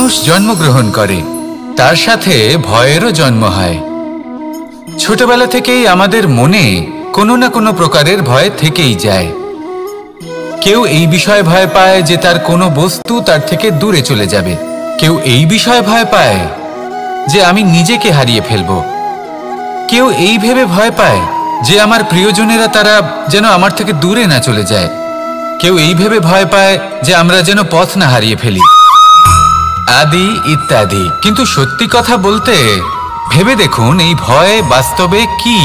মানুষ জন্মগ্রহণ করে, তার সাথে ভয়েরও জন্ম হয়। ছোটবেলা থেকেই আমাদের মনে কোনো না কোনো প্রকারের ভয় থেকেই যায়। কেউ এই বিষয়ে ভয় পায় যে তার কোনো বস্তু তার থেকে দূরে চলে যাবে, কেউ এই বিষয়ে ভয় পায় যে আমি নিজেকে হারিয়ে ফেলব, কেউ এই ভেবে ভয় পায় যে আমার প্রিয়জনেরা তারা যেন আমার থেকে দূরে না চলে যায়, কেউ এই ভেবে ভয় পায় যে আমরা যেন পথ না হারিয়ে ফেলি, আদি ইত্যাদি। কিন্তু সত্যি কথা বলতে ভেবে দেখুন, এই ভয় বাস্তবে কি?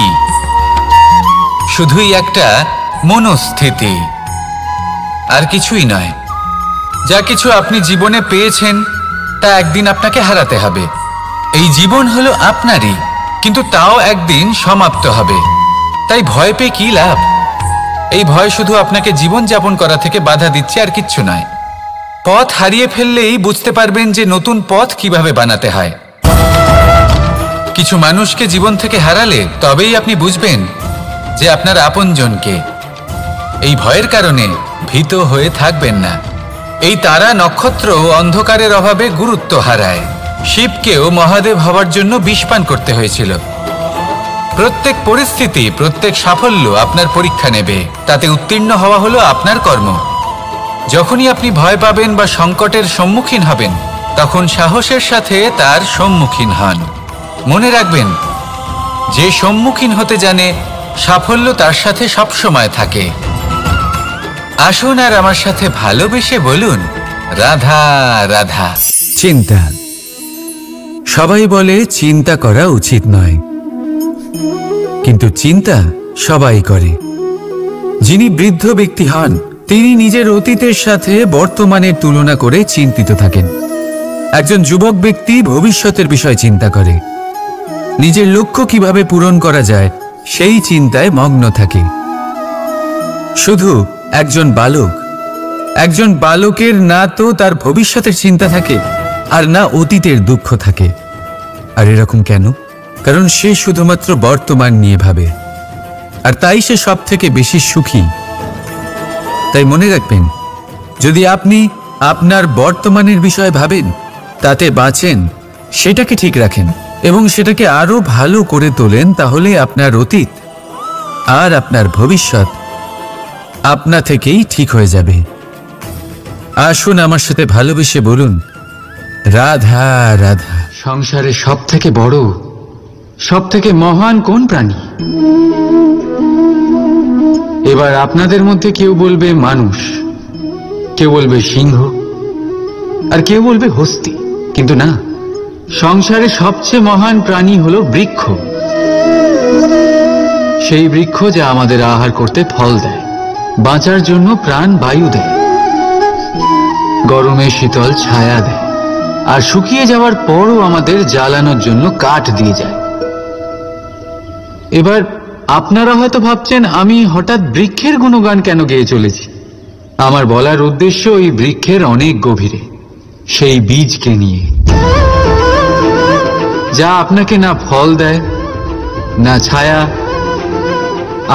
শুধুই একটা মনস্থিতি, আর কিছুই নয়। যা কিছু আপনি জীবনে পেয়েছেন তা একদিন আপনাকে হারাতে হবে। এই জীবন হলো আপনারই, কিন্তু তাও একদিন সমাপ্ত হবে। তাই ভয় পেয়ে কি লাভ? এই ভয় শুধু আপনাকে জীবন যাপন করা থেকে বাধা দিচ্ছে, আর কিচ্ছু নয়। পথ হারিয়ে ফেললেই বুঝতে পারবেন যে নতুন পথ কিভাবে বানাতে হয়। কিছু মানুষকে জীবন থেকে হারালে তবেই আপনি বুঝবেন যে আপনার আপনজনকে। এই ভয়ের কারণে ভীত হয়ে থাকবেন না। এই তারা নক্ষত্র অন্ধকারের অভাবে গুরুত্ব হারায়। শিবকেও মহাদেব হওয়ার জন্য বিষপান করতে হয়েছিল। প্রত্যেক পরিস্থিতি, প্রত্যেক সাফল্য আপনার পরীক্ষা নেবে, তাতে উত্তীর্ণ হওয়া হলো আপনার কর্ম। যখনই আপনি ভয় পাবেন বা সংকটের সম্মুখীন হবেন, তখন সাহসের সাথে তার সম্মুখীন হন। মনে রাখবেন, যে সম্মুখীন হতে জানে সাফল্য তার সাথে সবসময় থাকে। আসুন আর আমার সাথে ভালোবেসে বলুন, রাধা রাধা। চিন্তা। সবাই বলে চিন্তা করা উচিত নয়, কিন্তু চিন্তা সবাই করে। যিনি বৃদ্ধ ব্যক্তি হন, তিনি নিজের অতীতের সাথে বর্তমানের তুলনা করে চিন্তিত থাকেন। একজন যুবক ব্যক্তি ভবিষ্যতের বিষয় চিন্তা করে, নিজের লক্ষ্য কিভাবে পূরণ করা যায় সেই চিন্তায় মগ্ন থাকে। শুধু একজন বালকের না তো তার ভবিষ্যতের চিন্তা থাকে, আর না অতীতের দুঃখ থাকে। আর এরকম কেন? কারণ সে শুধুমাত্র বর্তমান নিয়ে ভাবে, আর তাই সে সব থেকে বেশি সুখী। তাই মনে রাখবেন, যদি আপনি আপনার বর্তমানের বিষয়ে ভাবেন, তাতে বাঁচেন, সেটাকে ঠিক রাখেন এবং সেটাকে আরো ভালো করে তোলেন, তাহলে আপনার অতীত আর আপনার ভবিষ্যৎ আপনা থেকেই ঠিক হয়ে যাবে। আসুন আমার সাথে ভালোবেসে বলুন, রাধা রাধা। সংসারে সব থেকে বড়, সব থেকে মহান কোন প্রাণী? এবার আপনাদের মধ্যে কেউ বলবে মানুষ, কেউ বলবে সিংহ, আর কেউ বলবে হস্তি। কিন্তু না, সংসারে সবচেয়ে মহান প্রাণী হলো বৃক্ষ। সেই বৃক্ষ যা আমাদের আহার করতে ফল দেয়, বাঁচার জন্য প্রাণ বায়ু দেয়, গরমে শীতল ছায়া দেয়, আর শুকিয়ে যাওয়ার পরও আমাদের জ্বালানোর জন্য কাঠ দিয়ে যায়। এবার আপনারা হয়তো ভাবছেন, আমি হঠাৎ বৃক্ষের গুণগান কেন গেয়ে চলেছি? আমার বলার উদ্দেশ্য এই বৃক্ষের অনেক গভীরে, সেই বীজকে নিয়ে, যা আপনাকে না ফল দেয়, না ছায়া,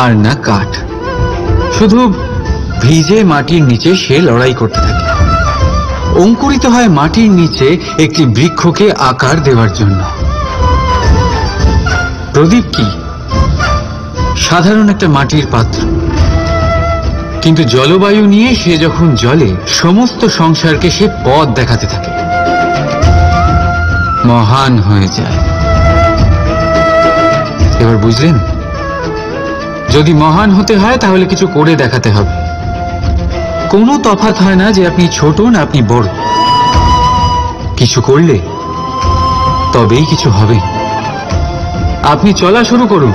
আর না কাঠ। শুধু ভিজে মাটির নিচে সে লড়াই করতে থাকে, অঙ্কুরিত হয় মাটির নিচে একটি বৃক্ষকে আকার দেওয়ার জন্য। প্রদীপ কি? সাধারণ একটা মাটির পাত্র, কিন্তু জলবায়ু নিয়ে সে যখন জ্বলে, সমস্ত সংসারকে সে পথ দেখাতে থাকে, মহান হয়ে যায়। এবার বুঝলেন, যদি মহান হতে হয় তাহলে কিছু করে দেখাতে হবে। কোনো তফাৎ হয় না যে আপনি ছোট না আপনি বড়। কিছু করলে তবেই কিছু হবে। আপনি চলা শুরু করুন,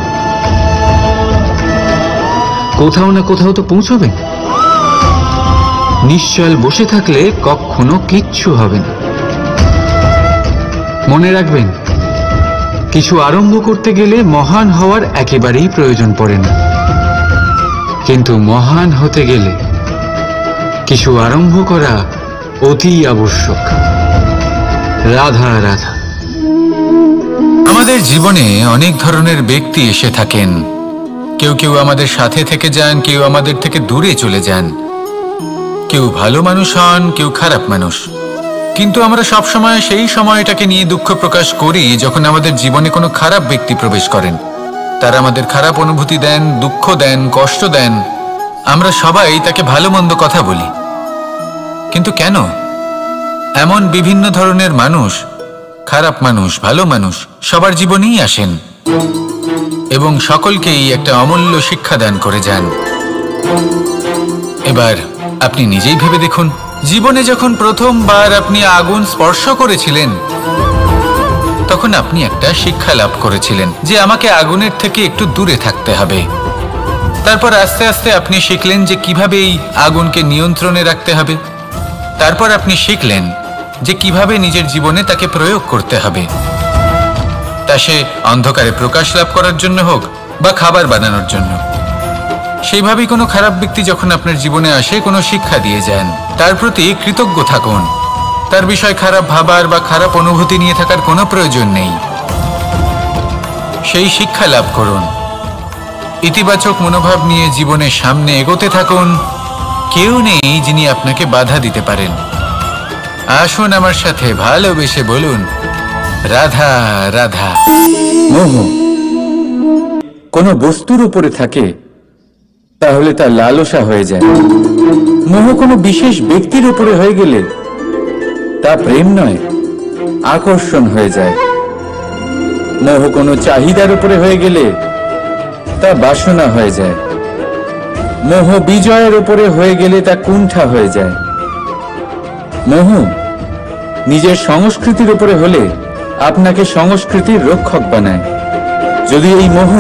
কোথাও না কোথাও তো পৌঁছবেন। নিশ্চল বসে থাকলে কখনো কিচ্ছু হবে না। মনে রাখবেন, কিছু আরম্ভ করতে গেলে মহান হওয়ার একেবারেই প্রয়োজন পড়ে না, কিন্তু মহান হতে গেলে কিছু আরম্ভ করা অতি আবশ্যক। রাধা রাধা। আমাদের জীবনে অনেক ধরনের ব্যক্তি এসে থাকেন। কেউ কেউ আমাদের সাথে থেকে যান, কেউ আমাদের থেকে দূরে চলে যান। কেউ ভালো মানুষ হন, কেউ খারাপ মানুষ। কিন্তু আমরা সবসময় সেই সময়টাকে নিয়ে দুঃখ প্রকাশ করি যখন আমাদের জীবনে কোনো খারাপ ব্যক্তি প্রবেশ করেন। তারা আমাদের খারাপ অনুভূতি দেন, দুঃখ দেন, কষ্ট দেন। আমরা সবাই তাকে ভালো মন্দ কথা বলি। কিন্তু কেন? এমন বিভিন্ন ধরনের মানুষ, খারাপ মানুষ, ভালো মানুষ সবার জীবনেই আসেন এবং সকলকেই একটা অমূল্য শিক্ষা দান করে যান। এবার আপনি নিজেই ভেবে দেখুন, জীবনে যখন প্রথমবার আপনি আগুন স্পর্শ করেছিলেন তখন আপনি একটা শিক্ষা লাভ করেছিলেন যে আমাকে আগুনের থেকে একটু দূরে থাকতে হবে। তারপর আস্তে আস্তে আপনি শিখলেন যে কিভাবে এই আগুনকে নিয়ন্ত্রণে রাখতে হবে। তারপর আপনি শিখলেন যে কিভাবে নিজের জীবনে তাকে প্রয়োগ করতে হবে, তা সে অন্ধকারে প্রকাশ লাভ করার জন্য হোক বা খাবার বানানোর জন্য। সেইভাবেই কোনো খারাপ ব্যক্তি যখন আপনার জীবনে আসে কোনো শিক্ষা দিয়ে যান, তার প্রতি কৃতজ্ঞ থাকুন। তার বিষয় খারাপ ভাবার বা খারাপ অনুভূতি নিয়ে থাকার কোনো প্রয়োজন নেই। সেই শিক্ষা লাভ করুন, ইতিবাচক মনোভাব নিয়ে জীবনের সামনে এগোতে থাকুন। কেউ নেই যিনি আপনাকে বাধা দিতে পারেন। আসুন আমার সাথে ভালোবেসে বলুন, রাধা রাধা। মোহ কোনো বস্তুর উপরে থাকে তাহলে তা লালসা হয়ে যায়। মোহ কোনো বিশেষ ব্যক্তির উপরে হয়ে গেলে তা প্রেম নয়, আকর্ষণ হয়ে যায়। মোহ কোনো চাহিদার উপরে হয়ে গেলে তা বাসনা হয়ে যায়। মোহ বিজয়ের উপরে হয়ে গেলে তা কুণ্ঠা হয়ে যায়। মোহ নিজের সংস্কৃতির উপরে হলে আপনাকে সংস্কৃতির রক্ষক বানায়। যদি এই মোহ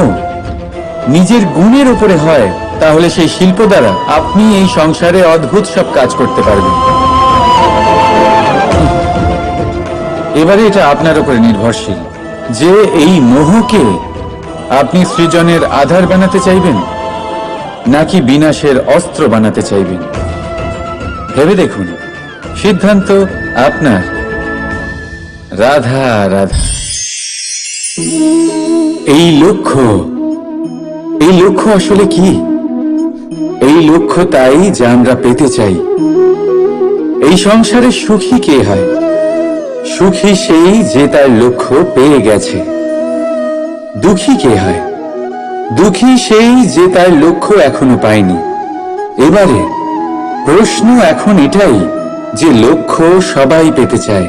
নিজের গুণের উপরে হয় তাহলে সেই শিল্প দ্বারা আপনি এই সংসারে অদ্ভুত সব কাজ করতে পারবেন। এবারে এটা আপনার উপরে নির্ভরশীল যে এই মোহকে আপনি সৃজনের আধার বানাতে চাইবেন নাকি বিনাশের অস্ত্র বানাতে চাইবেন। ভেবে দেখুন, সিদ্ধান্ত আপনার। রাধা রাধা। এই লক্ষ্য আসলে কি? এই লক্ষ্য তাই যা আমরা পেতে চাই। এই সংসারে সুখী কে হয়? সুখী সেই যে তার লক্ষ্য পেয়ে গেছে। দুঃখী কে হয়? দুঃখী সেই যে তার লক্ষ্য এখনো পায়নি। এবারে প্রশ্ন এখন এটাই যে লক্ষ্য সবাই পেতে চায়,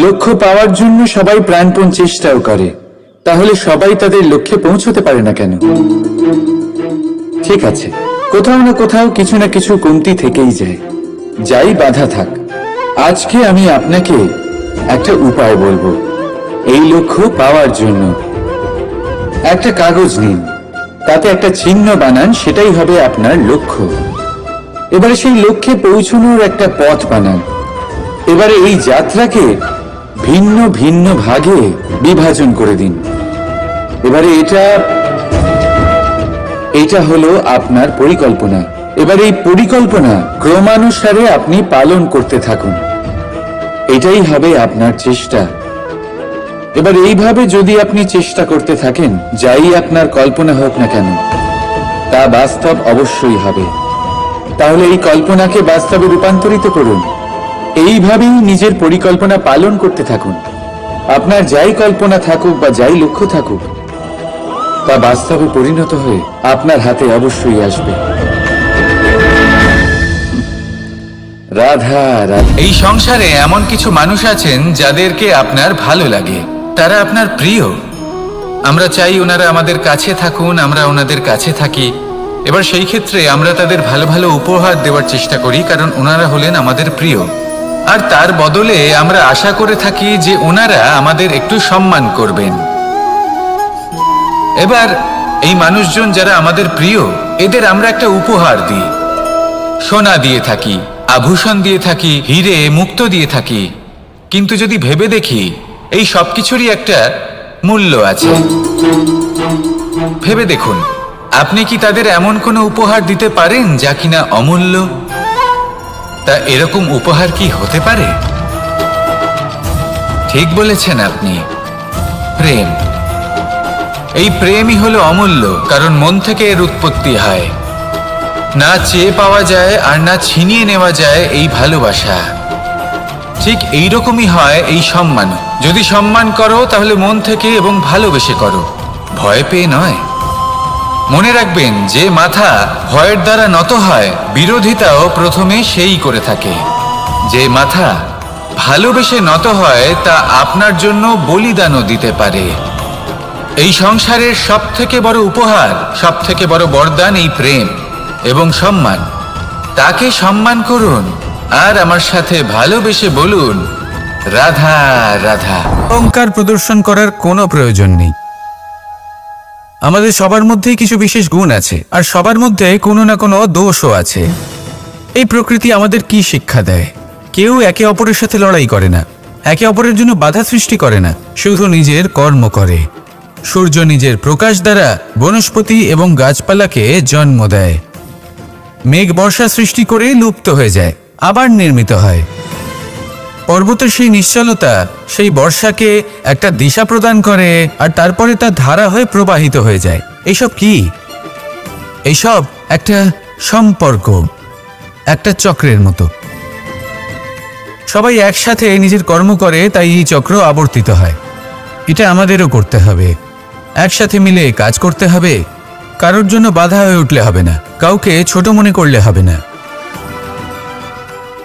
লক্ষ্য পাওয়ার জন্য সবাই প্রাণপণ চেষ্টাও করে। তাহলে সবাই তাদের লক্ষ্যে পৌঁছতে পারে না কেন? ঠিক আছে, কোথাও না কোথাও কিছু না কিছু কমতি থেকেই যায়। যাই বাধা থাক, আজকে আমি আপনাকে একটা উপায় বলবো এই লক্ষ্য পাওয়ার জন্য। একটা কাগজ নিন, তাতে একটা চিহ্ন বানান, সেটাই হবে আপনার লক্ষ্য। এবারে সেই লক্ষ্যে পৌঁছানোর একটা পথ বানান। এবারে এই যাত্রাকে ভিন্ন ভিন্ন ভাগে বিভাজন করে দিন। এবারে এটা হলো আপনার পরিকল্পনা। এবার এই পরিকল্পনা ক্রমানুসারে আপনি পালন করতে থাকুন। এটাই হবে আপনার চেষ্টা। এবার এইভাবে যদি আপনি চেষ্টা করতে থাকেন, যাই আপনার কল্পনা হোক না কেন তা বাস্তব অবশ্যই হবে। তাহলে এই কল্পনাকে বাস্তবে রূপান্তরিত করুন। এইভাবেই নিজের পরিকল্পনা পালন করতে থাকুন। আপনার যাই কল্পনা থাকুক বা যাই লক্ষ্য থাকুক, তা বাস্তবে পরিণত হয়ে আপনার হাতে অবশ্যই আসবে। রাধা রাধা। এই সংসারে এমন কিছু মানুষ আছেন যাদেরকে আপনার ভালো লাগে, তারা আপনার প্রিয়। আমরা চাই ওনারা আমাদের কাছে থাকুন, আমরা ওনাদের কাছে থাকি। এবার সেই ক্ষেত্রে আমরা তাদের ভালো ভালো উপহার দেওয়ার চেষ্টা করি, কারণ ওনারা হলেন আমাদের প্রিয়। আর তার বদলে আমরা আশা করে থাকি যে ওনারা আমাদের একটু সম্মান করবেন। এবার এই মানুষজন যারা আমাদের প্রিয়, এদের আমরা একটা উপহার দিই। সোনা দিয়ে থাকি, আভূষণ দিয়ে থাকি, হিরে মুক্ত দিয়ে থাকি। কিন্তু যদি ভেবে দেখি, এই সব কিছুরই একটা মূল্য আছে। ভেবে দেখুন, আপনি কি তাদের এমন কোনো উপহার দিতে পারেন যা কিনা অমূল্য? তা এরকম উপহার কি হতে পারে? ঠিক বলেছেন আপনি, প্রেম। এই প্রেমই হলো অমূল্য, কারণ মন থেকে এর উৎপত্তি হয়। না চেয়ে পাওয়া যায় আর না ছিনিয়ে নেওয়া যায় এই ভালোবাসা। ঠিক এইরকমই হয় এই সম্মান। যদি সম্মান করো তাহলে মন থেকে এবং ভালোবেসে করো, ভয় পেয়ে নয়। মনে রাখবেন, যে মাথা ভয়ের দ্বারা নত হয়, বিরোধিতাও প্রথমে সেই করে থাকে। যে মাথা ভালোবেসে নত হয় তা আপনার জন্য বলিদানও দিতে পারে। এই সংসারের সব থেকে বড় উপহার, সব থেকে বড় বরদান এই প্রেম এবং সম্মান। তাকে সম্মান করুন আর আমার সাথে ভালোবেসে বলুন, রাধা রাধা। অহংকার প্রদর্শন করার কোনো প্রয়োজন নেই। আমাদের সবার মধ্যেই কিছু বিশেষ গুণ আছে, আর সবার মধ্যে কোনো না কোনো দোষও আছে। এই প্রকৃতি আমাদের কি শিক্ষা দেয়? কেউ একে অপরের সাথে লড়াই করে না, একে অপরের জন্য বাধা সৃষ্টি করে না, শুধু নিজের কর্ম করে। সূর্য নিজের প্রকাশ দ্বারা বনস্পতি এবং গাছপালাকে জন্ম দেয়। মেঘ বর্ষা সৃষ্টি করে লুপ্ত হয়ে যায়, আবার নির্মিত হয়। পর্বতের সেই নিশ্চলতা সেই বর্ষাকে একটা দিশা প্রদান করে, আর তারপরে তা ধারা হয়ে প্রবাহিত হয়ে যায়। এইসব কি? এইসব একটা সম্পর্ক, একটা চক্রের মতো। সবাই একসাথে নিজের কর্ম করে, তাই এই চক্র আবর্তিত হয়। এটা আমাদেরও করতে হবে, একসাথে মিলে কাজ করতে হবে। কারোর জন্য বাধা হয়ে উঠলে হবে না, কাউকে ছোট মনে করলে হবে না।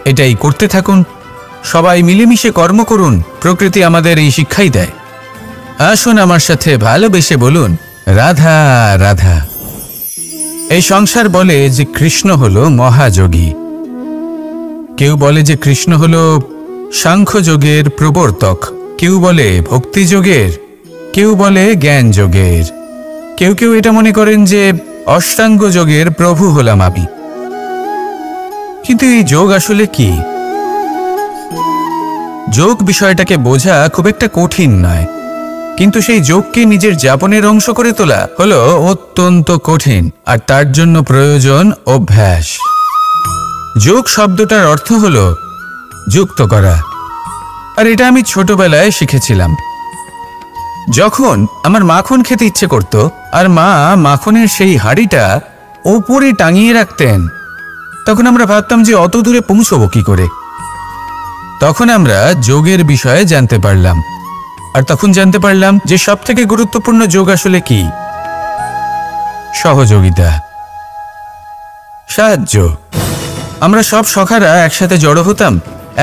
এটাই করতে থাকুন, সবাই মিলেমিশে কর্ম করুন। প্রকৃতি আমাদের এই শিক্ষাই দেয়। আসুন আমার সাথে ভালোবেসে বলুন, রাধা রাধা। এই সংসার বলে যে কৃষ্ণ হলো মহাযোগী, কেউ বলে যে কৃষ্ণ হলো সাংখ্যযোগের প্রবর্তক, কেউ বলে ভক্তিযোগের, কেউ বলে জ্ঞান যোগের, কেউ কেউ এটা মনে করেন যে অষ্টাঙ্গ যোগের প্রভু হলাম আমি। কিন্তু এই যোগ আসলে কি? যোগ বিষয়টাকে বোঝা খুব একটা কঠিন নয়, কিন্তু সেই যোগকে নিজের যাপনের অংশ করে তোলা হলো অত্যন্ত কঠিন, আর তার জন্য প্রয়োজন অভ্যাস। যোগ শব্দটার অর্থ হলো যুক্ত করা, আর এটা আমি ছোটবেলায় শিখেছিলাম। যখন আমার মাখন খেতে ইচ্ছে করত, আর মা মাখনের সেই হাঁড়িটা ওপরে টাঙিয়ে রাখতেন, তখন আমরা ভাবতাম যে অত দূরে পৌঁছবো কি করে। তখন আমরা যোগের বিষয়ে জানতে পারলাম, আর তখন জানতে পারলাম যে সব থেকে গুরুত্বপূর্ণ যোগ আসলে কি? সহযোগিতা, সাহায্য। আমরা সব সখারা একসাথে জড়ো হতাম,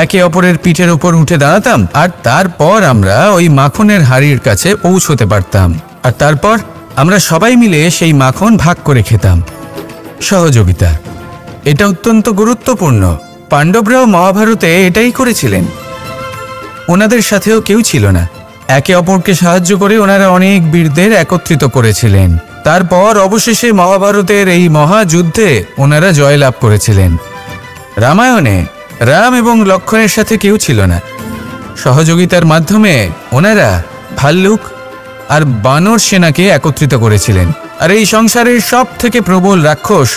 একে অপরের পিঠের উপর উঠে দাঁড়াতাম, আর তারপর আমরা ওই মাখনের হাড়ির কাছে পৌঁছতে পারতাম, আর তারপর আমরা সবাই মিলে সেই মাখন ভাগ করে খেতাম। সহযোগিতা, এটা অত্যন্ত গুরুত্বপূর্ণ। পাণ্ডবরাও মহাভারতে এটাই করেছিলেন। ওনাদের সাথেও কেউ ছিল না, একে অপরকে সাহায্য করে ওনারা অনেক বীরদের একত্রিত করেছিলেন। তারপর অবশেষে মহাভারতের এই মহাযুদ্ধে ওনারা জয়লাভ করেছিলেন। রামায়ণে রাম এবং লক্ষ্মণের সাথে কেউ ছিল না। সহযোগিতার মাধ্যমে ওনারা ভাল্লুক আর বানর সেনাকে একত্রিত করেছিলেন, আর এই সংসারের সব থেকে প্রবল রাক্ষস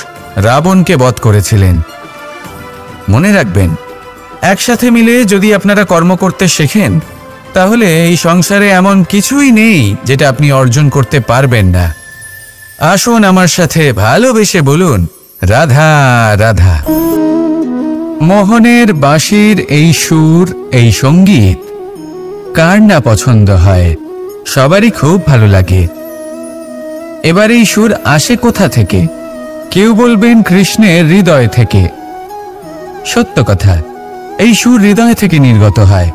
রাবণকে বধ করেছিলেন। মনে রাখবেন, একসাথে মিলে যদি আপনারা কর্ম করতে শেখেন, তাহলে এই সংসারে এমন কিছুই নেই যেটা আপনি অর্জন করতে পারবেন না। আসুন আমার সাথে ভালোবেসে বলুন, রাধা রাধা। মোহনের বাঁশির এই সুর, এই সঙ্গীত কার না পছন্দ হয়? সবারই খুব ভালো লাগে। এবার এই সুর আসে কোথা থেকে? কেউ বলবেন কৃষ্ণের হৃদয় থেকে। সত্য কথা, এই সুর হৃদয় থেকে নির্গত হয়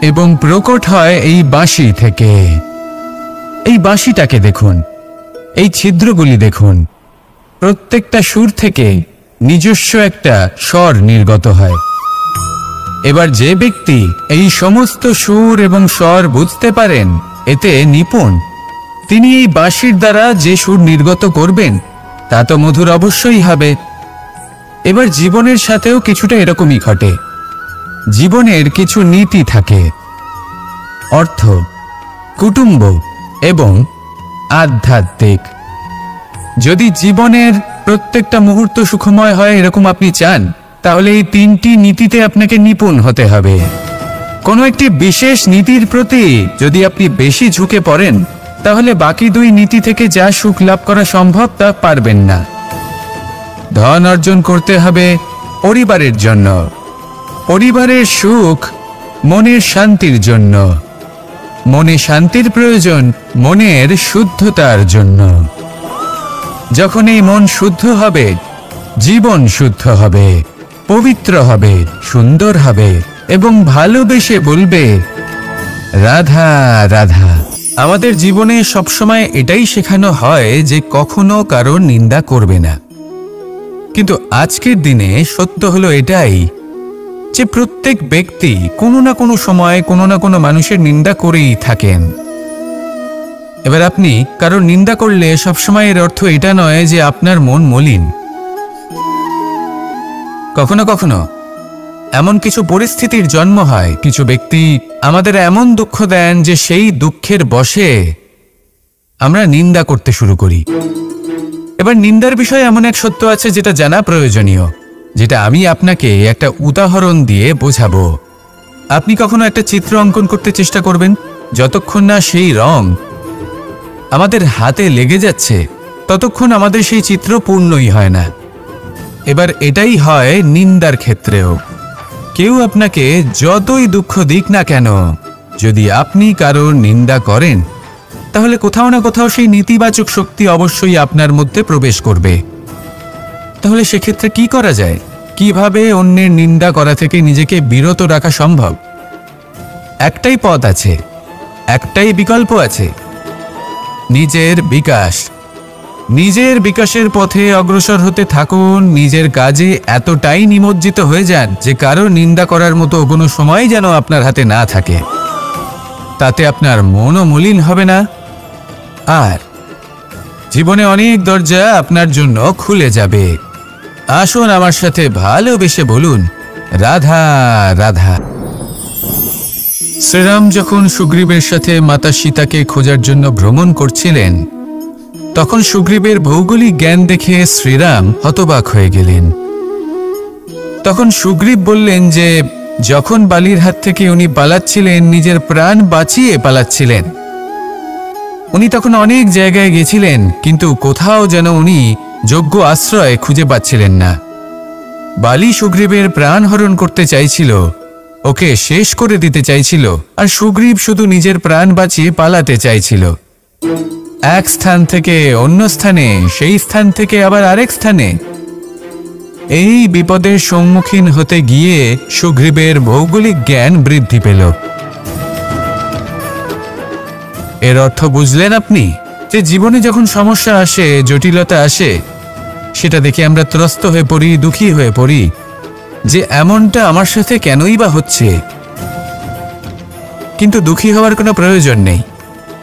এবং প্রকট হয় এই বাঁশি থেকে। এই বাঁশিটাকে দেখুন, এই ছিদ্রগুলি দেখুন, প্রত্যেকটা সুর থেকে নিজস্ব একটা স্বর নির্গত হয়। এবার যে ব্যক্তি এই সমস্ত সুর এবং স্বর বুঝতে পারেন, এতে নিপুণ, তিনি এই বাঁশির দ্বারা যে সুর নির্গত করবেন তা তো মধুর অবশ্যই হবে। এবার জীবনের সাথেও কিছুটা এরকমই ঘটে। জীবনের কিছু নীতি থাকে, অর্থ, কুটুম্ব এবং আধ্যাত্মিক। যদি জীবনের প্রত্যেকটা মুহূর্ত সুখময় হয় এরকম আপনি চান, তাহলে এই তিনটি নীতিতে আপনাকে নিপুণ হতে হবে। কোনো একটি বিশেষ নীতির প্রতি যদি আপনি বেশি ঝুঁকে পড়েন, তাহলে বাকি দুই নীতি থেকে যা সুখ লাভ করা সম্ভব তা পারবেন না। ধন অর্জন করতে হবে পরিবারের জন্য। পরিবারের সুখ মনের শান্তির জন্য। মনে শান্তির প্রয়োজন মনের শুদ্ধতার জন্য। যখন এই মন শুদ্ধ হবে, জীবন শুদ্ধ হবে, পবিত্র হবে, সুন্দর হবে এবং ভালোবেসে বলবে রাধা রাধা। আমাদের জীবনে সবসময় এটাই শেখানো হয় যে কখনো কারোর নিন্দা করবে না, কিন্তু আজকের দিনে সত্য হলো এটাই যে প্রত্যেক ব্যক্তি কোনো না কোনো সময় কোনো না কোনো মানুষের নিন্দা করেই থাকেন। এবার আপনি কারোর নিন্দা করলে সবসময় এর অর্থ এটা নয় যে আপনার মন মলিন। কখনো কখনো এমন কিছু পরিস্থিতির জন্ম হয়, কিছু ব্যক্তি আমাদের এমন দুঃখ দেন যে সেই দুঃখের বশে আমরা নিন্দা করতে শুরু করি। এবার নিন্দার বিষয়ে এমন এক সত্য আছে যেটা জানা প্রয়োজনীয়, যেটা আমি আপনাকে একটা উদাহরণ দিয়ে বোঝাবো। আপনি কখনো একটা চিত্র অঙ্কন করতে চেষ্টা করবেন, যতক্ষণ না সেই রং আমাদের হাতে লেগে যাচ্ছে ততক্ষণ আমাদের সেই চিত্র পূর্ণই হয় না। এবার এটাই হয় নিন্দার ক্ষেত্রেও। কেউ আপনাকে যতই দুঃখ দিক না কেন, যদি আপনি কারোর নিন্দা করেন তাহলে কোথাও না কোথাও সেই নেতিবাচক শক্তি অবশ্যই আপনার মধ্যে প্রবেশ করবে। তাহলে সেক্ষেত্রে কি করা যায়? কিভাবে অন্যের নিন্দা করা থেকে নিজেকে বিরত রাখা সম্ভব? একটাই পথ আছে, একটাই বিকল্প আছে, নিজের বিকাশ। নিজের বিকাশের পথে অগ্রসর হতে থাকুন। নিজের কাজে এতটাই নিমজ্জিত হয়ে যান যে কারোর নিন্দা করার মতো কোনো সময় যেন আপনার হাতে না থাকে। তাতে আপনার মনও মলিন হবে না, আর জীবনে অনেক দরজা আপনার জন্য খুলে যাবে। আসুন আমার সাথে ভালোবেসে বলুন রাধা রাধা। শ্রীরাম যখন সুগ্রীবের সাথে মাতা সীতাকে খোঁজার জন্য ভ্রমণ করছিলেন, তখন সুগ্রীবের ভৌগোলিক জ্ঞান দেখে শ্রীরাম হতবাক হয়ে গেলেন। তখন সুগ্রীব বললেন যে যখন বালির হাত থেকে উনি পালাচ্ছিলেন, নিজের প্রাণ বাঁচিয়ে পালাচ্ছিলেন, উনি তখন অনেক জায়গায় গেছিলেন, কিন্তু কোথাও যেন উনি যোগ্য আশ্রয় খুঁজে পাচ্ছিলেন না। বালি সুগ্রীবের প্রাণ হরণ করতে চাইছিল, ওকে শেষ করে দিতে চাইছিল, আর সুগ্রীব শুধু নিজের প্রাণ বাঁচিয়ে পালাতে চাইছিল। এক স্থান থেকে অন্য স্থানে, সেই স্থান থেকে আবার আরেক স্থানে। এই বিপদের সম্মুখীন হতে গিয়ে সুগ্রীবের ভৌগোলিক জ্ঞান বৃদ্ধি পেল। এর অর্থ বুঝলেন আপনি? যে জীবনে যখন সমস্যা আসে, জটিলতা আসে, সেটা দেখে আমরা ত্রস্ত হয়ে পড়ি, দুঃখী হয়ে পড়ি যে এমনটা আমার সাথে কেনই বা হচ্ছে। কিন্তু দুঃখী হওয়ার কোনো প্রয়োজন নেই,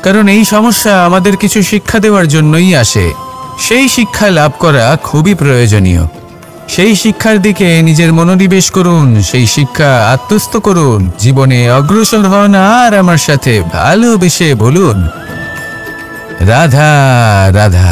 কারণ এই সমস্যা আমাদের কিছু শিক্ষা দেওয়ার জন্যই আসে। সেই শিক্ষা লাভ করা খুবই প্রয়োজনীয়। সেই শিক্ষার দিকে নিজের মনোনিবেশ করুন, সেই শিক্ষা আত্মস্থ করুন, জীবনে অগ্রসর হন, আর আমার সাথে ভালোবেসে বলুন রাধা রাধা।